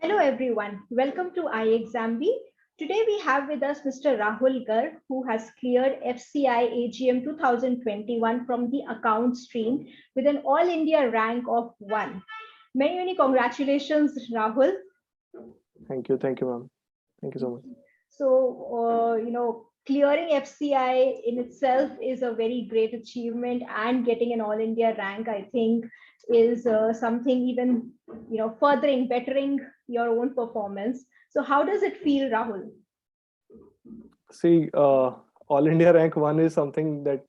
Hello everyone, welcome to iExamB. Today we have with us Mr. Rahul Garg, who has cleared FCI AGM 2021 from the account stream with an All India rank of 1. Many, many congratulations, Rahul. Thank you, ma'am. Thank you so much. So, clearing FCI in itself is a very great achievement, and getting an All India rank, I think, is something even, furthering, bettering your own performance. So, how does it feel, Rahul? See, All India rank one is something that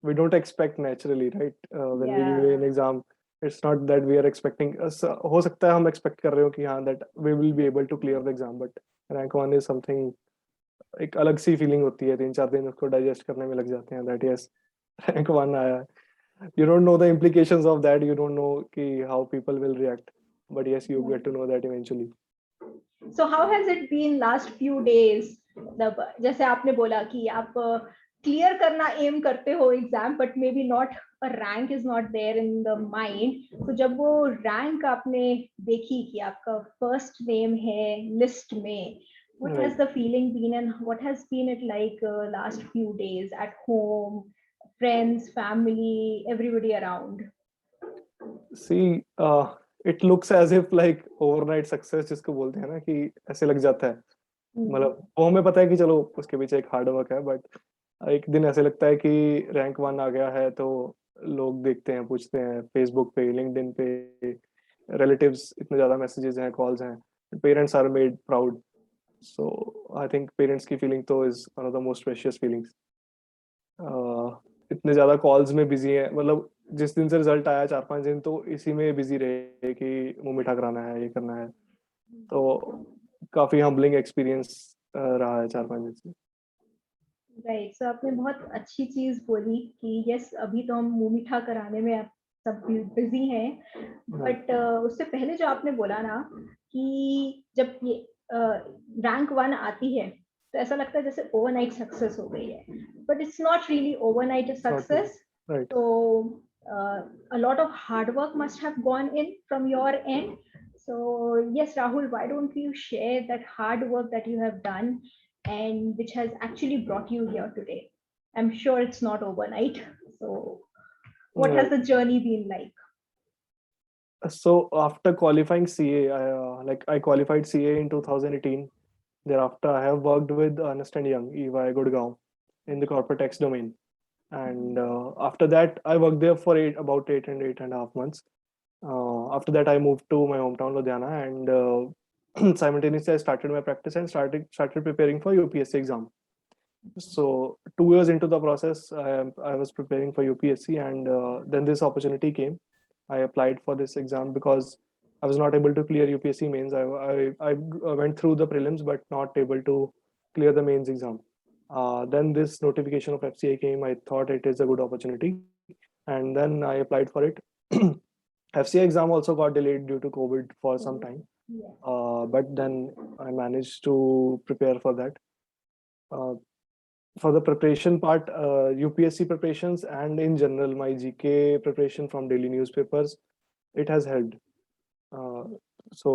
we don't expect naturally, right? When we give an exam, it's not that we are expecting. हो सकता है हम expect कर रहे हो कि हाँ that we will be able to clear the exam, but rank one is something एक अलग सी feeling होती है. 3-4 दिन उसको digest करने में लग जाते हैं. That yes, rank one आया है. You don't know the implications of that. You don't know कि how people will react, but yes, you get to know that eventually. So how has it been last few days? मतलब जैसे आपने बोला कि आप clear करना एम करते हो exam, but maybe not a rank is not there in the mind. तो जब वो रैंक आपने देखी कि आपका फर्स्ट नेम है लिस्ट में, what has Right. the feeling been and what has been it like last few days at home, friends, family, everybody around? See, it looks as if like overnight success जिसको बोलते हैं ना कि ऐसे लग जाता है. मतलब वो हमें पता है कि चलो उसके पीछे एक हार्ड वर्क है, बट एक दिन ऐसे लगता है कि रैंक वन आ गया है, तो लोग देखते हैं, पूछते हैं फेसबुक पे, लिंक्डइन पे, रिलेटिव्स, इतने ज्यादा मैसेजेस हैं, कॉल्स हैं, parents are made proud. So I think parents की फीलिंग तो is one of the most precious feelings. इतने ज्यादा कॉल्स में बिजी है, मतलब जिस दिन से रिजल्ट आया 4-5 दिन तो इसी में बिजी रहे कि मुंह मीठा कराना है, ये करना है. तो काफी हम्बलिंग एक्सपीरियंस रहा है 4-5 दिन से. राइट. सो आपने बहुत अच्छी चीज बोली कि यस, अभी तो हम मुंह मीठा कराने में आप सब बिजी हैं, बट उससे पहले जो आपने बोला ना कि जब ये रैंक वन आती है तो ऐसा लगता है जैसे ओवरनाइट सक्सेस हो गई है, but it's not really overnight success. Right. So a lot of hard work must have gone in from your end. So yes, Rahul, why don't you share that hard work that you have done and which has actually brought you here today? I'm sure it's not overnight. So what has Right. the journey been like? So after qualifying CA, I qualified CA in 2018. Thereafter, I have worked with Ernst& Young, EY Gurgaon, in the corporate tax domain. And after that, I worked there for about 8 and a half months. After that, I moved to my hometown, Ludhiana, and simultaneously, I started my practice and started preparing for UPSC exam. So 2 years into the process, I was preparing for UPSC, and then this opportunity came. I applied for this exam because I was not able to clear UPSC mains. I went through the prelims, but not able to clear the mains exam. Then this notification of FCA came. I thought it is a good opportunity, and then I applied for it. FCA exam also got delayed due to COVID for some time, Yeah. but then I managed to prepare for that. Uh, for the preparation part, UPSC preparations and in general my GK preparation from daily newspapers, it has helped. Uh, so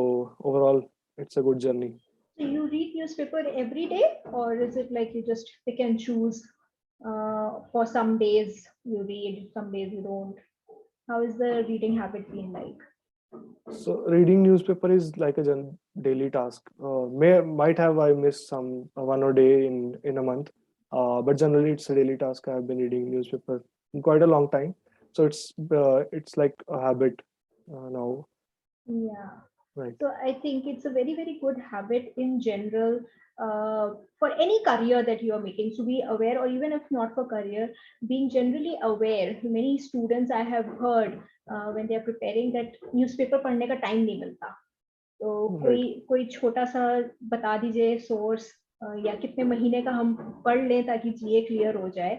overall, it's a good journey. So you read newspaper every day, or is it like you just pick and choose? For some days you read, some days you don't. How is the reading habit been like? So reading newspaper is like a daily task. Might have I missed some one or day in a month, but generally it's a daily task. I have been reading newspaper in quite a long time, so it's like a habit now. Yeah. Right. So I think it's a very, very good habit in general for any career that you are making to be aware, or even if not for career, being generally aware. Many students I have heard when they are preparing that newspaper पढ़ने का time नहीं मिलता. तो Right. कोई छोटा सा बता दीजिए सोर्स, या कितने महीने का हम पढ़ लें ताकि जीए क्लियर हो जाए.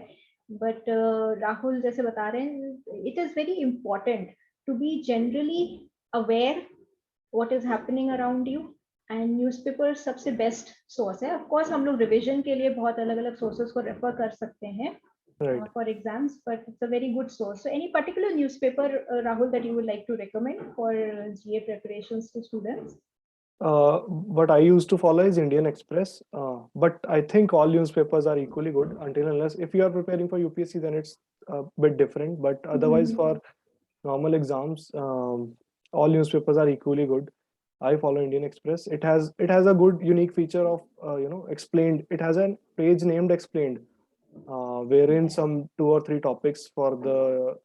बट राहुल जैसे बता रहे हैं, it is very important to be generally aware what is happening around you. And newspaper सबसे बेस्ट सोर्स है. ऑफ कोर्स हम लोग रिवीजन के लिए बहुत अलग अलग सोर्सेज को रेफर कर सकते हैं Right. for exams, but it's a very good source. So any particular newspaper, Rahul, that you would like to recommend for GA preparations to students? What I used to follow is Indian Express, but I think all newspapers are equally good until unless if you are preparing for UPSC, then it's a bit different. But otherwise, for normal exams, all newspapers are equally good. I follow Indian Express. It has a good unique feature of explained. It has a page named explained, wherein some 2 or 3 topics for the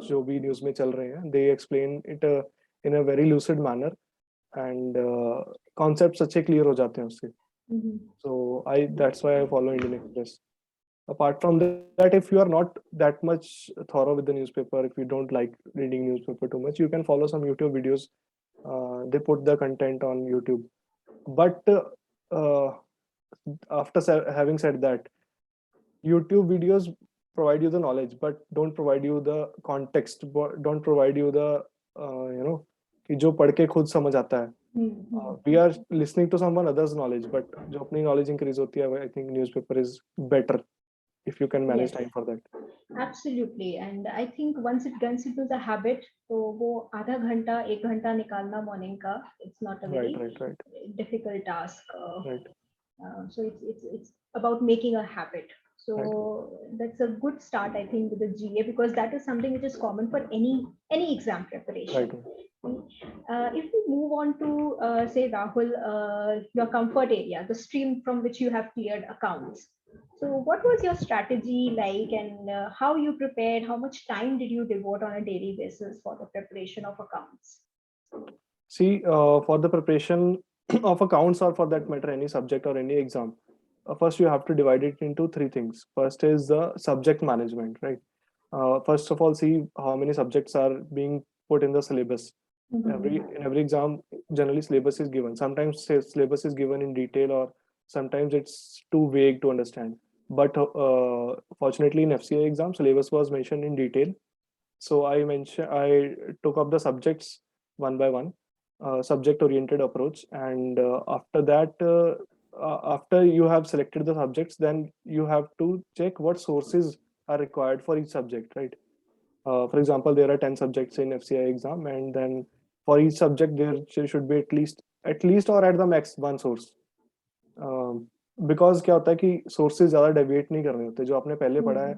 जो भी news में चल रहे हैं, they explain it in a very lucid manner, and concepts अच्छे clear हो जाते हैं उससे. So that's why I follow Indian Express. Apart from that, if you are not that much thorough with the newspaper, if you don't like reading newspaper too much, you can follow some YouTube videos. They put the content on YouTube. But after having said that, YouTube videos provide you the knowledge, but don't provide you the context, don't provide you the कि जो पढ़ के खुद समझ आता है. We are listening to someone other's knowledge, but जो अपनी knowledge increase होती है, I think newspaper is better if you can manage time for that. Absolutely, and I think once it gets into the habit, तो वो आधा घंटा 1 घंटा निकालना morning का, it's not a very right. difficult task. Right. So it's about making a habit. So that's a good start, I think, with the GA, because that is something which is common for any exam preparation. Right. If we move on to say, Rahul, your comfort area, the stream from which you have cleared accounts. So what was your strategy like, and how you prepared? How much time did you devote on a daily basis for the preparation of accounts? See, for the preparation of accounts, or for that matter, any subject or any exam, first you have to divide it into 3 things. First is the subject management, right? First of all, see how many subjects are being put in the syllabus. In every exam, generally syllabus is given. Sometimes syllabus is given in detail, or sometimes it's too vague to understand. But fortunately, in FCI exam, syllabus was mentioned in detail. So I took up the subjects one by one, subject-oriented approach, and after that, after you have selected the subjects, then you have to check what sources are required for each subject, right? For example, there are 10 subjects in FCI exam, and then for each subject there should be at least or at the max one source. Because क्या होता है कि sources ज़्यादा deviate नहीं करने होते, जो आपने पहले पढ़ा है.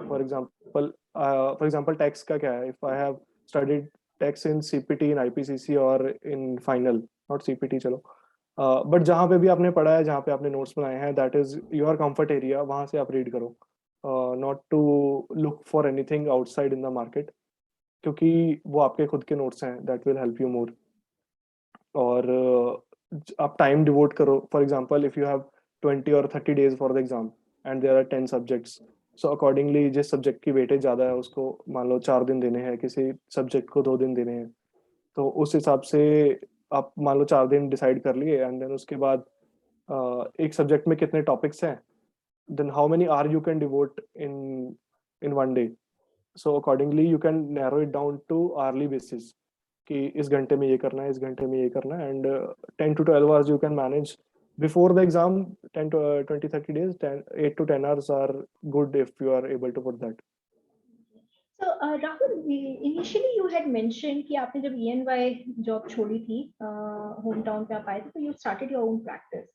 For example, tax का क्या है? If I have studied tax in CPT, in IPCC or in final, not CPT चलो, but जहाँ पे भी आपने पढ़ा है, जहाँ पे आपने notes बनाए हैं, that is your comfort area, वहाँ से आप read करो. Not to look for anything outside in the market, क्योंकि वो आपके खुद के notes हैं, that will help you more. और आप time devote करो. For example, if you have 20 or 30 days for the exam and there are 10 subjects, so accordingly जिस subject की weightage ज़्यादा है उसको मान लो 4 दिन देने हैं, किसी subject को 2 दिन देने हैं, तो उस हिसाब से आप मान लो 4 दिन decide कर लिए, and then उसके बाद एक subject में कितने topics हैं, then how many hours you can devote in one day. So accordingly you can narrow it down to hourly basis कि इस घंटे में ये करना है, इस घंटे में ये करना है, and 10 to 12 hours you can manage before the exam. 10 to 20-30 days, 8 to 10 hours are good if you are able to put that. So Rahul, initially you had mentioned कि आपने जब ENY job छोड़ी थी, hometown पे आप आए थे, तो you started your own practice.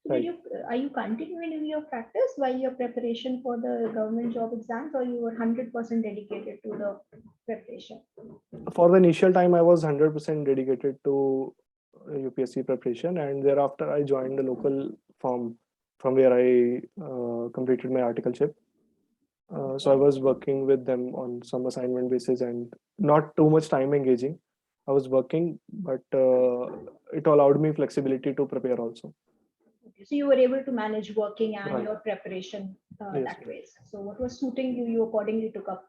Are you continuing your practice while your preparation for the government job exams, or you were 100% dedicated to the preparation? For the initial time, I was 100% dedicated to UPSC preparation, and thereafter I joined the local firm from where I completed my articleship. So I was working with them on some assignment basis and not too much time engaging. I was working, but it allowed me flexibility to prepare also. So you were able to manage working and your preparation that way. So what was suiting you, you accordingly took up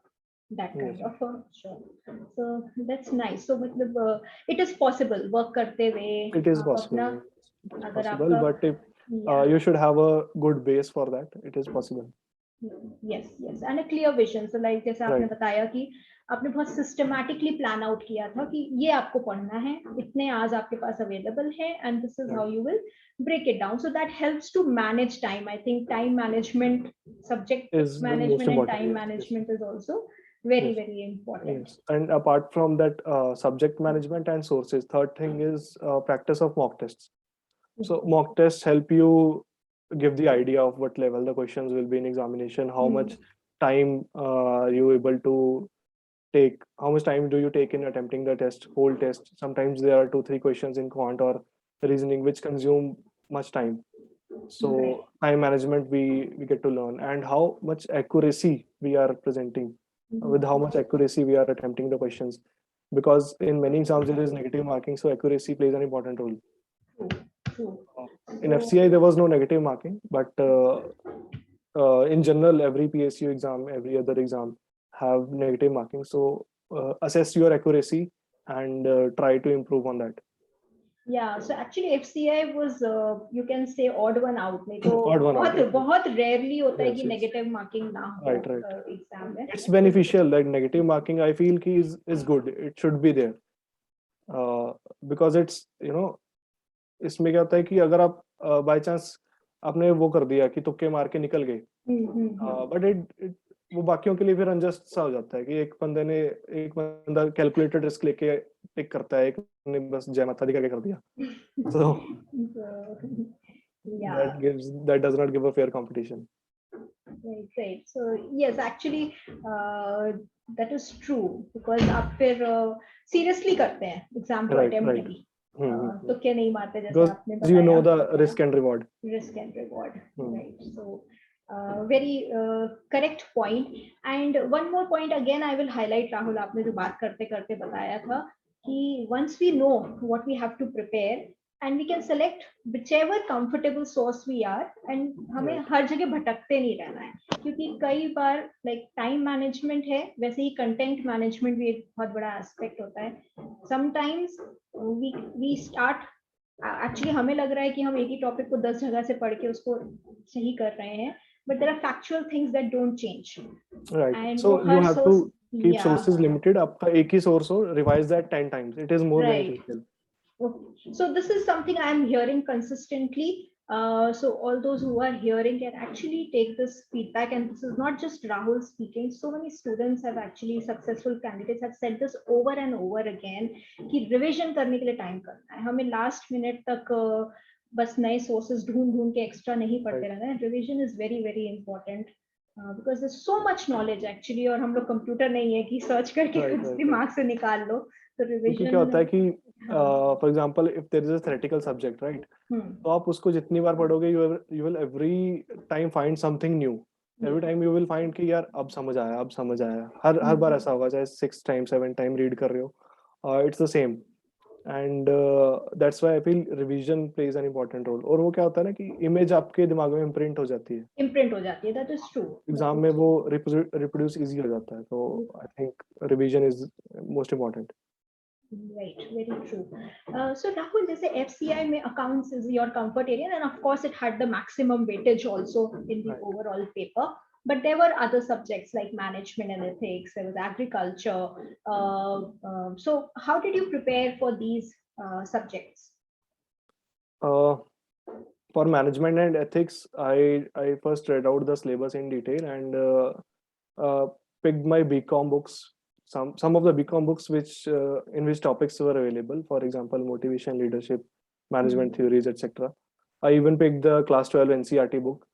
that kind of sure. So that's nice. So it is possible work करते हुए. It is possible. But if you should have a good base for that, it is possible. Yes, and a clear vision. So like जैसे आपने बताया कि आपने बहुत systematically plan out किया था कि ये आपको पढ़ना है, इतने hours आपके पास available है, and this is how you will break it down. So that helps to manage time. I think time management, subject management and time management is also very important. Yes, and apart from that, subject management and sources, third thing is practice of mock tests. So mock tests help you give the idea of what level the questions will be in examination, how much time you able to take, how much time do you take in attempting the test, whole test. Sometimes there are 2-3 questions in quant or reasoning which consume much time. So time management we get to learn, and how much accuracy we are presenting, with how much accuracy we are attempting the questions, because in many exams there is negative marking, so accuracy plays an important role. True. In FCI there was no negative marking, but in general every PSU exam, every other exam have negative marking. So assess your accuracy and try to improve on that. Yeah, so actually FCI was you can say odd one out. नहीं तो Odd one out, बहुत rarely होता है yes, कि yes. negative marking ना हो Right, right. exam में. It's beneficial. Like negative marking, I feel ki is good. It should be there, because it's, you know, इसमें क्या होता है कि अगर आप बाय चांस आपने वो कर दिया कि तुक्के मार के निकल गए, बट इट वो बाकियों के लिए फिर अनजस्ट सा हो जाता है कि एक बंदा कैलकुलेटेड रिस्क लेके टिक करता है, एक ने बस जय माता दी करके कर दिया. So Yeah. that does not give a fair competition. Right. So yes, actually that is true, because आप फिर seriously करते हैं exam को attempt भी. तो क्या नहीं मारते जैसे आपने बताया. You know the risk and reward. Risk and reward. Right. So very correct point. And one more point again I will highlight, Rahul, आपने जो बात करते करते बताया था कि once we know what we have to prepare, and we can select whichever comfortable source we are, and हमें हर जगह भटकते नहीं रहना है, क्योंकि कई बार like time management है, वैसे ही content management भी एक बहुत बड़ा aspect होता है. Sometimes we start actually हमें लग रहा है कि हम एक ही टॉपिक को 10 जगह से पढ़ के उसको सही कर रहे हैं, but there are factual things that don't change. Right. And so you have to keep yeah. sources limited. आपका एक ही source हो, revise that 10 times. It is more beneficial. Okay. So this is something I am hearing consistently. So all those who are hearing can actually take this feedback, and this is not just Rahul speaking. So many students have actually, successful candidates have said this over and over again कि revision करने के लिए time करना है, हमें last minute तक बस नए sources ढूंढ के extra नहीं पढ़ते रहना है. Revision is very very important. Because there's so much knowledge actually, और हम लोग कंप्यूटर नहीं है कि सर्च करके कुछ दिमाग से निकाल लो. तो रिवीजन क्या होता है कि for example if there is a theoretical subject, right, तो आप उसको जितनी बार पढ़ोगे you will every time find something new. Every time you will find कि यार अब समझ आया. हर बार ऐसा होगा, चाहे 6 टाइम 7 टाइम रीड कर रहे हो, it's the same. And that's why I feel revision plays an important role. और वो क्या होता है ना कि इमेज आपके दिमाग में इम्प्रिंट हो जाती है. That is true. एग्जाम में वो रिप्रोड्यूस इजी हो जाता है. तो I think revision is most important. Right, very true. So Rahul, जैसे FCI में accounts is your comfort area, and of course it had the maximum weightage also in the overall paper. But there were other subjects like management and ethics. There was agriculture. So how did you prepare for these subjects? For management and ethics, I first read out the syllabus in detail and picked my BCom books. Some of the BCom books which in which topics were available. For example, motivation, leadership, management theories, etc. I even picked the class 12 NCERT book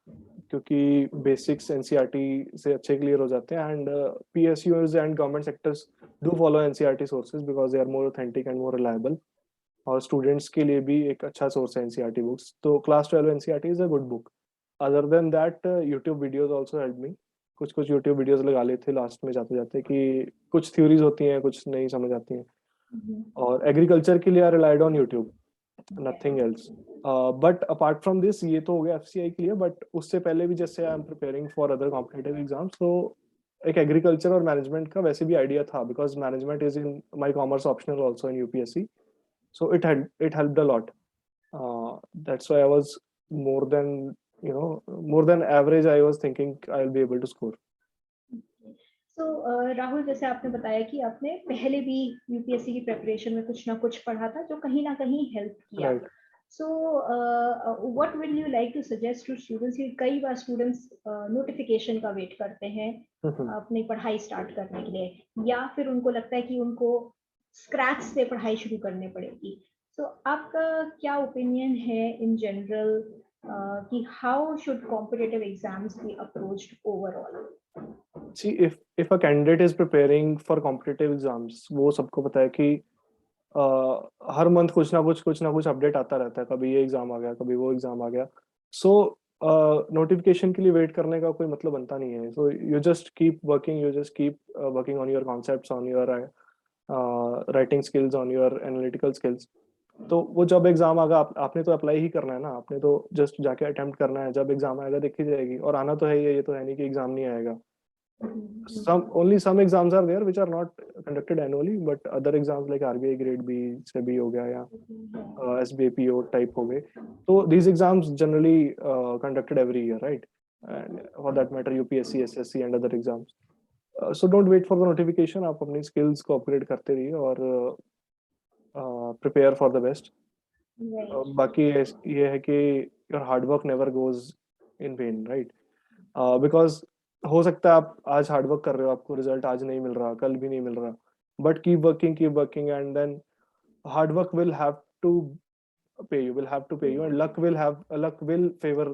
क्योंकि basics NCERT से अच्छे clear हो जाते हैं. And PSUs and government sectors do follow NCERT sources because they are more authentic and more reliable. और students के लिए भी एक अच्छा सोर्स है NCERT बुक्स. तो class 12 NCERT is a good book. Other than that YouTube videos also help me. कुछ YouTube videos लगा लेते लास्ट में जाते जाते कि कुछ थ्योरीज होती हैं, कुछ नहीं समझ आती हैं. और एग्रीकल्चर के लिए I relied on YouTube, nothing else. But apart from this, ये तो हो गया FCI के लिए. बट उससे पहले भी जैसे I am preparing for other competitive exams, तो एक एग्रीकल्चर और मैनेजमेंट का वैसे भी आइडिया था because management is in my commerce optional also in UPSC. So it helped a lot. That's why I was more than average. I was thinking I'll be able to score. So Rahul, जैसे आपने बताया कि आपने पहले भी UPSC की preparation में कुछ ना कुछ पढ़ा था जो कहीं ना कहीं हेल्प किया. Right. So what will you like to suggest to students? कई बार students notification का वेट करते हैं अपनी पढ़ाई स्टार्ट करने के लिए, या फिर उनको लगता है कि उनको स्क्रैच से पढ़ाई शुरू करनी पड़ेगी. So आपका क्या ओपिनियन है इन जनरल कि how should competitive exams be approached overall? See, if a candidate is preparing for competitive exams, वो सबको पता है कि हर मंथ कुछ ना कुछ अपडेट आता रहता है, कभी ये एग्जाम आ गया, कभी वो एग्जाम आ गया. सो नोटिफिकेशन के लिए वेट करने का कोई मतलब बनता नहीं है. So you just keep working, you just keep working on your concepts, on your writing skills, on your analytical skills. तो वो जब एग्जाम आएगा, आपने तो अप्लाई ही करना है ना, आपने तो जस्ट जाके अटेम्प्ट करना है. जब एग्जाम आएगा देखी जाएगी. और आना तो है ही है, ये तो है नहीं कि एग्जाम नहीं आएगा. Some exams are there which are not conducted annually, but other exams like RBI Grade B, SEBI हो गया, या SBAPO type हो गए. So these exams generally conducted every year, right? And for that matter, UPSC, SSC and other exams. So don't wait for the notification. आप अपनी skills को upgrade करते रहिए और prepare for the best. Right. बाकी ये है कि your hard work never goes in vain, right? Because हो सकता है आप आज हार्ड वर्क कर रहे हो, आपको रिजल्ट आज नहीं मिल रहा, कल भी नहीं मिल रहा, but keep working and then hard work will have to pay you and luck will favour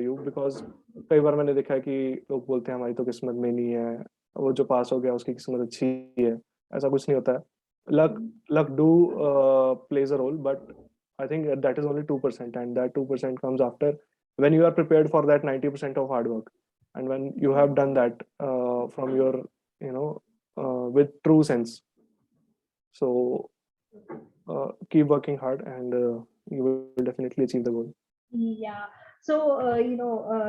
you. Because कई बार मैंने देखा है कि लोग बोलते हैं हमारी तो किस्मत में नहीं है, वो जो पास हो गया उसकी किस्मत अच्छी है. ऐसा कुछ नहीं होता है. Luck luck do plays a role, but I think that is only 2%, and that 2% comes after when you are prepared for that 90% of hard work, and when you have done that from your, with true sense. So keep working hard, and you will definitely achieve the goal. Yeah. So,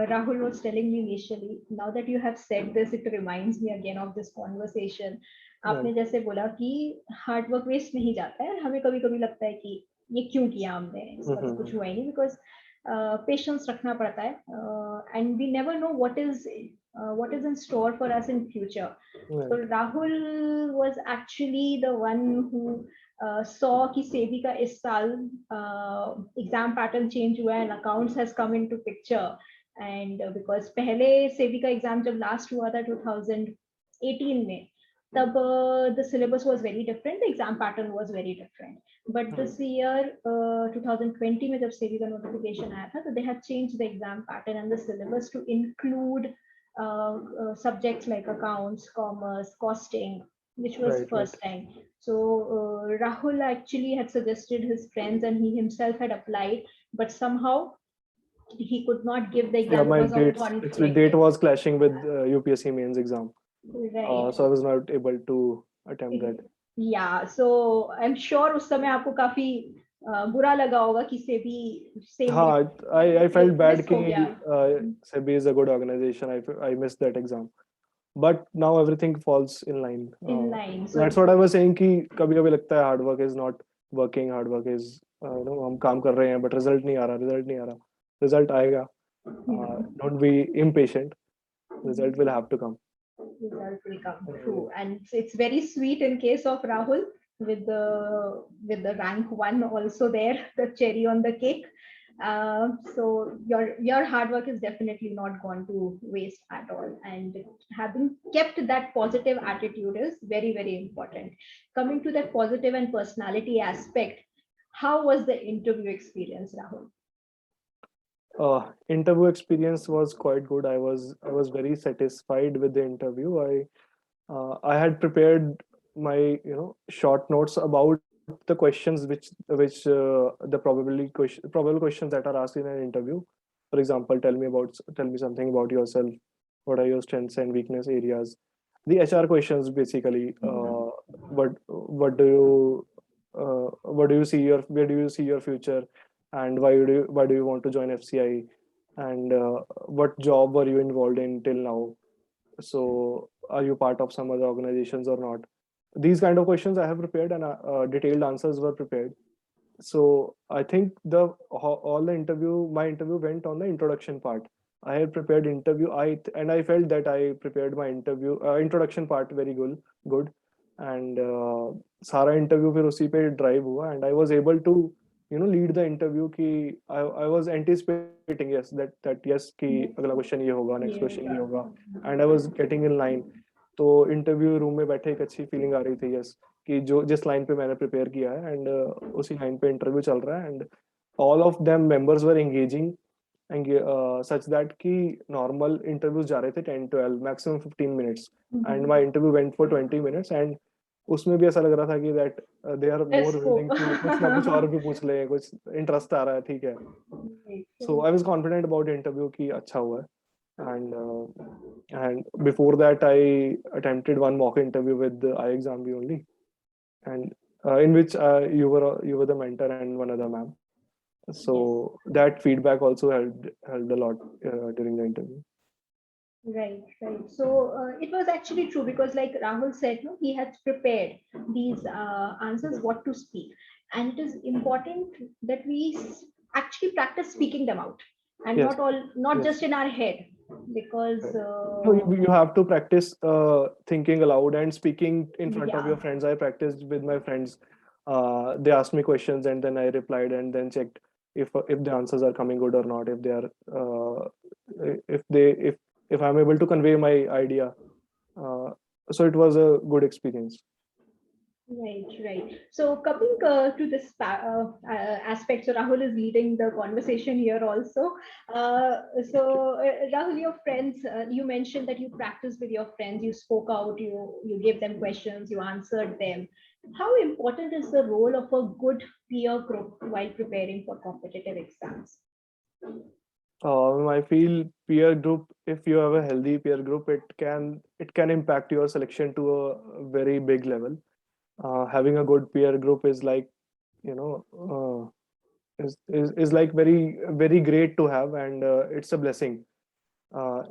Rahul was telling me initially, now that you have said this, it reminds me again of this conversation. आपने Right. जैसे बोला कि hard work waste नहीं जाता है, हमें कभी कभी लगता है कि ये क्यों किया हमने, इसका तो कुछ हुआ ही नहीं, बिकॉज पेशेंस रखना पड़ता है, and we never know what is in store for us in future. So Right. Rahul was actually the one who saw कि सेबी का इस साल एग्जाम पैटर्न चेंज हुआ है, accounts has come into picture. And because पहले सेबी का exam जब last हुआ था 2018 में, तब the syllabus was very different, the exam pattern was very different. But this year 2020 में जब सेबी का नोटिफिकेशन आया था, तो they had changed the exam pattern and the syllabus to include subjects like accounts, commerce, costing, which was Right. first time. So Rahul actually had suggested his friends and he himself had applied, but somehow he could not give the Yeah, exam my because of dates, actually conflict. date was clashing with UPSC mains exam. Right. So I was not able to attempt that. Yeah, so I'm sure उस समय आपको काफी बुरा लगा होगा कि सेबी हाँ, I felt bad miss कि हो गया. SEBI is a good organization. I missed that exam, but now everything falls in line. In line. So That's what I was saying कि कभी-कभी लगता है hard work is not working. Hard work is हम काम कर रहे हैं but result नहीं आ रहा. Result आएगा. Don't be impatient. Result will have to come. Result will come true, and it's very sweet in case of Rahul with the rank 1 also there, the cherry on the cake. So your hard work is definitely not gone to waste at all, and having kept that positive attitude is very, very important. Coming to that positive and personality aspect, how was the interview experience, Rahul? Interview experience was quite good. I was very satisfied with the interview. I had prepared my short notes about the questions which the probable questions that are asked in an interview. For example, tell me something about yourself. What are your strengths and weakness areas? The HR questions basically. What do you see where do you see your future, and why do you want to join FCI, and what job were you involved in till now? So are you part of some other organizations or not? These kind of questions I have prepared, and detailed answers were prepared. So I think my interview went on the introduction part. I had prepared interview. I felt that I prepared my introduction part very good, and सारा interview फिर उसी पे drive हुआ, and I was able to lead the interview कि I was anticipating that yes कि अगला question ये होगा, next question ये होगा, and I was getting in line. तो इंटरव्यू रूम में बैठे एक अच्छी फीलिंग आ रही थी, यस कि जो जिस लाइन पे मैंने प्रिपेयर किया है, एंड उसी लाइन पे इंटरव्यू चल रहा है, and all of them members were engaging and such that कि नॉर्मल इंटरव्यूज जा रहे थे 10-12 maximum 15 minutes, and my interview went for 20 minutes, and उसमें भी ऐसा लग रहा था कि that they are more willing to कुछ ना कुछ और भी पूछ ले, कुछ इंटरेस्ट आ रहा है, ठीक है. So I was confident about interview कि अच्छा हुआ है. And before that I attempted one mock interview with the iExamB only, and in which you were the mentor and one other ma'am. So that feedback also helped a lot during the interview. Right, right. So it was actually true because, like Rahul said, no, he had prepared these answers, what to speak, and it is important that we actually practice speaking them out, and Yes. not Yes. just in our head, because No, you have to practice thinking aloud and speaking in front of Yeah. your friends. I practiced with my friends. They asked me questions and then I replied and then checked if the answers are coming good or not. If they are if I'm able to convey my idea. So it was a good experience. Right, right. So coming to this aspect, so Rahul is leading the conversation here also. Rahul, your friends, you mentioned that you practiced with your friends, you spoke out, you gave them questions, you answered them. How important is the role of a good peer group while preparing for competitive exams? I feel peer group, if you have a healthy peer group, it can impact your selection to a very big level. Having a good peer group is like, you know, is like very great to have, and it's a blessing.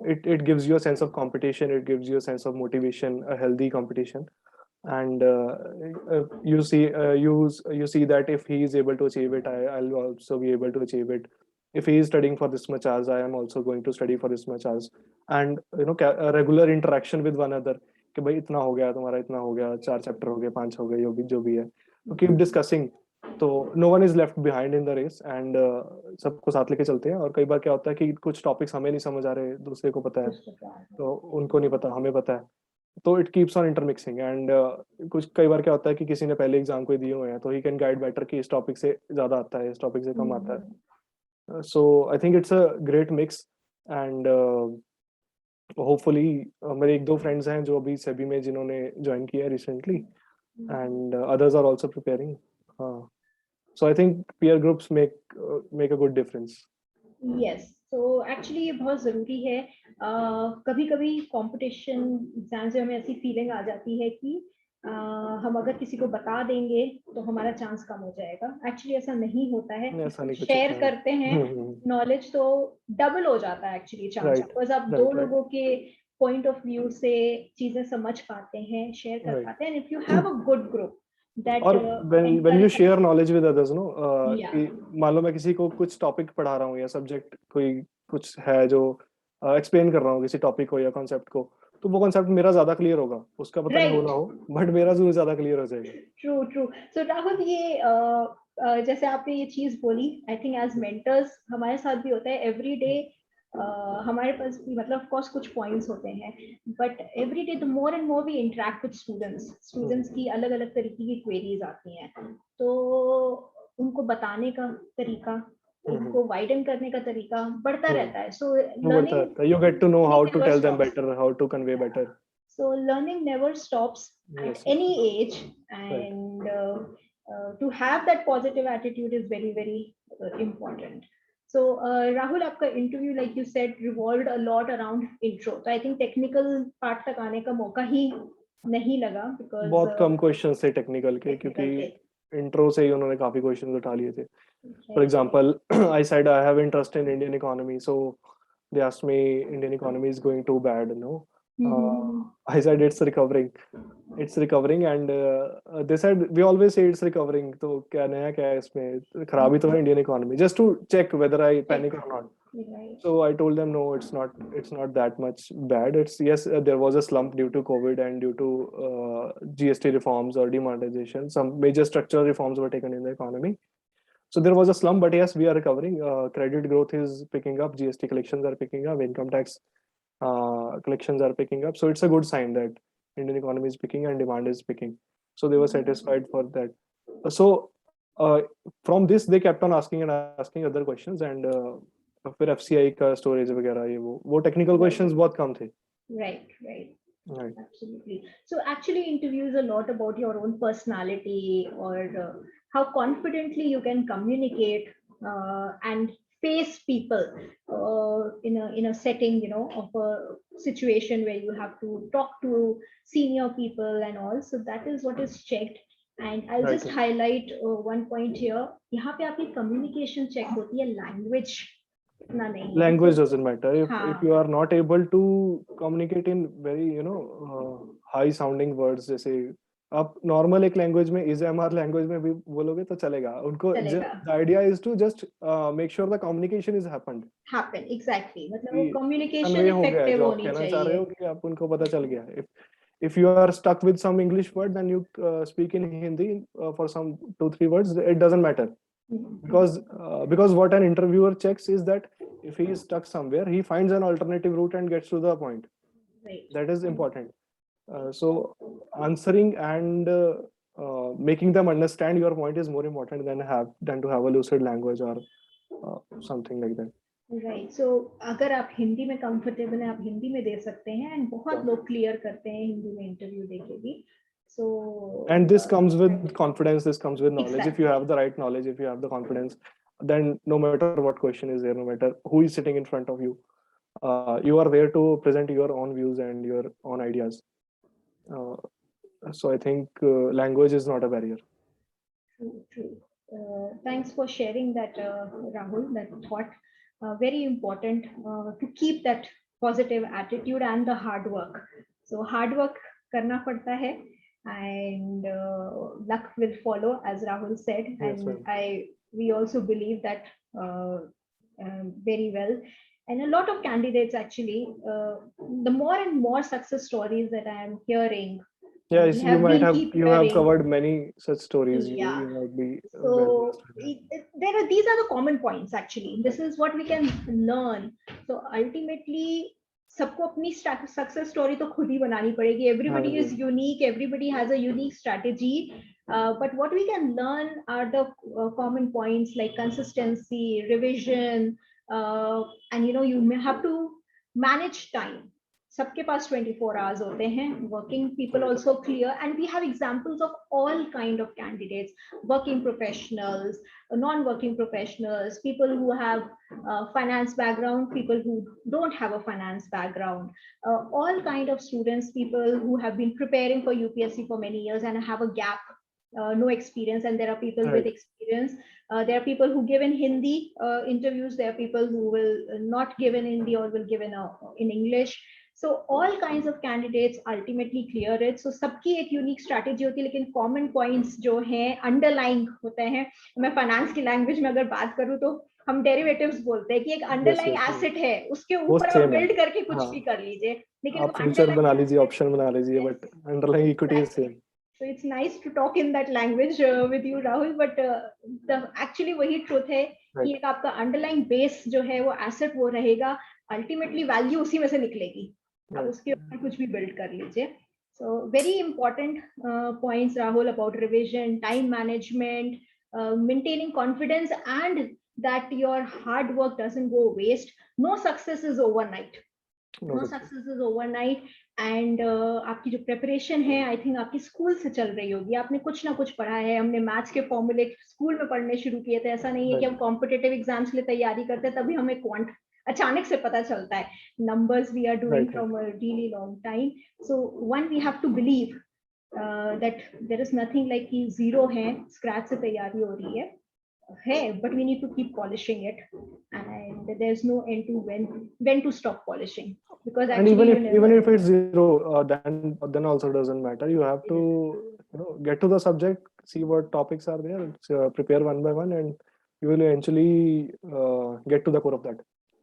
It gives you a sense of competition, it gives you a sense of motivation, a healthy competition, and you see that if he is able to achieve it, I'll also be able to achieve it. If he is studying for this much hours, I am also going to study for this much hours. And a regular interaction with one another, कि भाई इतना हो गया, तुम्हारा इतना हो गया, 4 chapter हो गए, 5 हो गए, जो भी है, तो कीप डिस्कसिंग. तो no one is left behind in the race, and सबको साथ लेके चलते हैं. और कई बार क्या होता है कि कुछ टॉपिक्स हमें नहीं समझ आ रहे, दूसरे को पता है, तो उनको नहीं पता, हमें पता है, तो it keeps on intermixing. And कुछ कई बार क्या होता है कि किसी ने पहले एग्जाम कोई दिए हुए हैं, तो ही कैन गाइड बेटर कि इस टॉपिक से ज्यादा आता है, इस टॉपिक से कम आता है. So I think it's a great mix. And hopefully मेरे 1-2 फ्रेंड्स हैं जो अभी सेबी में जिन्होंने ज्वाइन किया recently, and others are also preparing. So I think peer groups make a good difference. Yes, तो एक्चुअली ये बहुत ज़रूरी है. कभी कभी कंपटीशन एग्जाम्स में हमें ऐसी फीलिंग आ जाती है कि हम अगर किसी को बता देंगे तो हमारा चांस कम हो जाएगा. एक्चुअली ऐसा नहीं होता है. ऐसा नहीं कुछ शेयर होता है. करते हैं नॉलेज तो डबल हो जाता है एक्चुअली चांस. Right, बिकॉज आप दो right. लोगों के पॉइंट ऑफ व्यू से चीजें समझ पाते हैं, शेयर कर Right. पाते हैं. If you have a good group that और when you encourages- share knowledge with others, Yeah. कि मान लो मैं किसी को कुछ टॉपिक पढ़ा रहा हूँ या सब्जेक्ट कोई कुछ है जो एक्सप्लेन कर रहा हूँ किसी टॉपिक को या कॉन्सेप्ट को, तो वो कॉन्सेप्ट मेरा ज्यादा क्लियर होगा, उसका पता नहीं हो Right. ना हो, बट मेरा जरूर ज्यादा क्लियर हो जाएगा. True true. सो राहुल, ये जैसे आपने ये चीज बोली, आई थिंक एज मेंटर्स हमारे साथ भी होता है एवरी डे. हमारे पास भी मतलब ऑफ कोर्स कुछ पॉइंट्स होते हैं, but every day the more and more we interact with students की अलग अलग तरीके की क्वेरीज आती हैं, तो उनको बताने का तरीका, उनको वाइडन करने का तरीका बढ़ता रहता है. So learning, you get to know how to never tell them stops. better, how to convey better. So learning never stops at Yes, any age, and to have that positive attitude is very very important. So Rahul, आपका interview like you said revolved a lot around intro. So I think technical part तक आने का मौका ही नहीं लगा because बहुत कम question थे technical के, क्योंकि इंट्रो से ही उन्होंने काफी क्वेश्चंस उठा लिए थे. For example, I said I have interest in Indian economy, so they asked me, Indian economy is going too bad, I said it's recovering, and they said we always say it's recovering. तो क्या नया क्या है इसमें, खराबी तो है Indian economy, just to check whether I panic or not. Right. So I told them no, it's not that much bad. It's yes, there was a slump due to COVID and due to GST reforms or demonetization. Some major structural reforms were taken in the economy. So there was a slump, but yes, we are recovering. Credit growth is picking up, GST collections are picking up, income tax collections are picking up. So it's a good sign that Indian economy is picking and demand is picking. so they were satisfied for that. So from this they kept on asking and asking other questions, and फिर FCI का storage वगैरह ये वो technical questions बहुत कम थे. Right. Right. Absolutely. So actually interviews a lot about your own personality, or how confidently you can communicate and face people in a setting, you know, of a situation where you have to talk to senior people and all. So that is what is checked. And I'll just highlight one point here. यहाँ पे आपकी communication check होती है, language इतना नहीं है. Language doesn't matter. If you are not able to communicate in very, you know, high sounding words, जैसे आप normal एक language में ASMR language में भी बोलोगे तो चलेगा. उनको the idea is to just make sure the communication is happened. Exactly. मतलब वो communication effective होनी चाहिए. कहना चाह रहे हो कि आप उनको पता चल गया. If you are stuck with some English word, then you speak in Hindi for some 2-3 words. It doesn't matter. Because what an interviewer checks is that if he is stuck somewhere, he finds an alternative route and gets to the point. Right. That is important. So answering and making them understand your point is more important than to have a lucid language or something like that. Right. So अगर आप हिंदी में comfortable हैं, आप हिंदी में दे सकते हैं, and बहुत लोग clear करते हैं हिंदी में interview देके भी. So and this comes with confidence, this comes with knowledge. Exactly. If you have the right knowledge, if you have the confidence, then no matter what question is there, no matter who is sitting in front of you, you are there to present your own views and your own ideas. So I think language is not a barrier. True. Thanks for sharing that, Rahul, that thought. Very important to keep that positive attitude and the hard work. So hard work करना पड़ता है, and luck will follow, as Rahul said. Yes, and we also believe that very well. And a lot of candidates actually, the more and more success stories that I am hearing. Yes, you have covered many such stories. Yeah. You might be so these are the common points actually. This is what we can learn. So ultimately सबको अपनी success story तो खुद ही बनानी पड़ेगी. Everybody is unique, everybody has a unique strategy, but what we can learn are the common points like consistency, revision, and you know, you may have to manage time. सबके पास 24 hours होते हैं. Working people also clear, and we have examples of all kind of candidates, working professionals, non-working professionals, people who have finance background, people who don't have a finance background, all kind of students, people who have been preparing for UPSC for many years and have a gap, no experience, and there are people with experience. There are people who give in Hindi interviews, there are people who will not give in Hindi or will give in English. So all kinds of candidates ultimately clear it. So सबकी एक unique strategy होती है, लेकिन common points जो हैं underlying होते हैं. मैं finance की language में अगर बात करूँ तो हम derivatives बोलते हैं कि एक underlying asset है, उसके ऊपर आप build करके कुछ भी कर लीजिए. लेकिन आप future बना लीजिए, option बना लीजिए, but underlying equity is same. So it's nice to talk in that language with you, Rahul. But actually वही truth है कि एक आपका underlying base जो है वो asset वो रहेगा. Ultimately value उसी में से निकलेगी. आप उसके ऊपर कुछ भी build कर लीजिए. So very important points, Rahul, about revision, time management, maintaining confidence, and that your hard work doesn't go waste. No success is overnight. No success is overnight. And आपकी जो preparation है, I think आपकी school से चल रही होगी. आपने कुछ ना कुछ पढ़ा है. हमने maths के formula school में पढ़ने शुरू किए थे. ऐसा नहीं है कि हम competitive exams के लिए तैयारी करते हैं तभी हमें quant अचानक से पता चलता है. Numbers we are doing from a really long time. So one, we have to believe that there is nothing like कि zero है, scratch से तैयारी हो रही है. But we need to keep polishing it, and there's no end to when to stop polishing, because actually, and even if it's zero, then also doesn't matter. You have to get to the subject, see what topics are there, prepare one by one, and you will eventually get to the core of that.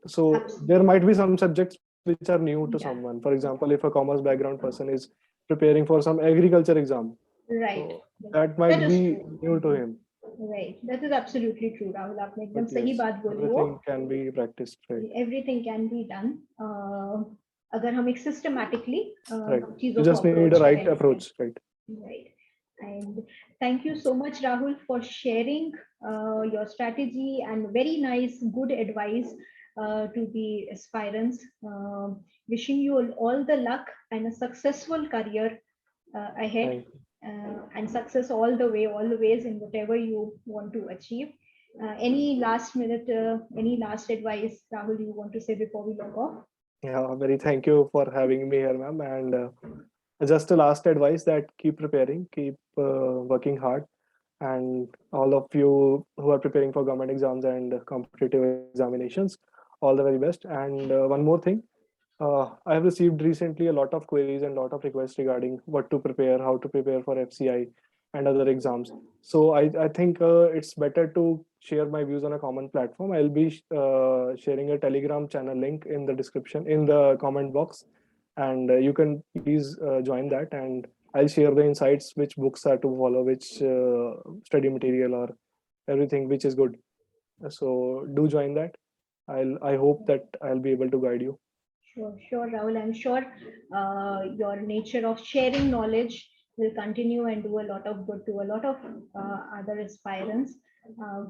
So there might be some subjects which are new to someone. For example, if a commerce background person is preparing for some agriculture exam, right, so that might be new to him. Right, that is absolutely true, Rahul. आपने एकदम सही बात बोली हो. Everything can be practiced, right? Everything can be done. अगर हम एक systematically right. You just need the right approach, right? Right. And thank you so much, Rahul, for sharing your strategy and very nice, good advice to the aspirants. Wishing you all the luck and a successful career ahead, Thank you. and success all the way, all the ways in whatever you want to achieve. Any last minute, any last advice, Rahul, you want to say before we log off? Yeah, very thank you for having me here, ma'am. And just a last advice that keep preparing, keep working hard, and all of you who are preparing for government exams and competitive examinations, all the very best. And one more thing, I have received recently a lot of queries and lot of requests regarding what to prepare, how to prepare for FCI and other exams. So I think it's better to share my views on a common platform. I'll be sharing a Telegram channel link in the description, in the comment box, and you can please join that. And I'll share the insights, which books are to follow, which study material, or everything which is good. So do join that. I hope that I'll be able to guide you. Sure, sure, Rahul. I'm sure your nature of sharing knowledge will continue and do a lot of good to a lot of other aspirants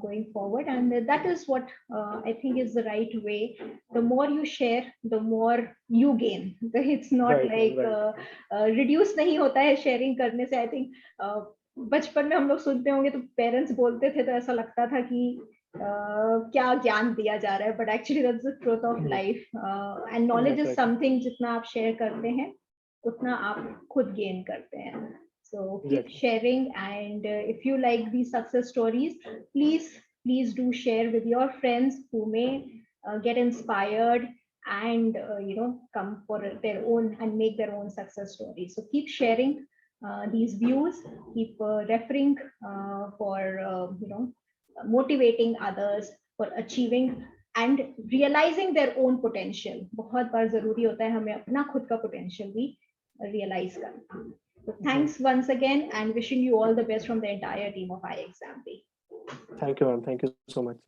going forward. And that is what I think is the right way. The more you share, the more you gain. It's not Right, ma'am, like right. reduce नहीं होता है sharing करने से. I think बचपन में हम लोग सुनते होंगे तो पेरेंट्स बोलते थे तो ऐसा लगता था कि क्या ज्ञान दिया जा रहा है, but actually that's the truth of life. And knowledge That's is right. Something जितना आप शेयर करते हैं उतना आप खुद गेन करते हैं. So keep Exactly. sharing, and if you like these success stories, please do share with your friends who may get inspired and come for their own and make their own success stories. So keep sharing these views, keep referring for motivating others for achieving and realizing their own potential. बहुत बार जरूरी होता है हमें अपना खुद का potential भी realize करना. So thanks once again and wishing you all the best from the entire team of iExamB. Thank you, ma'am. Thank you so much.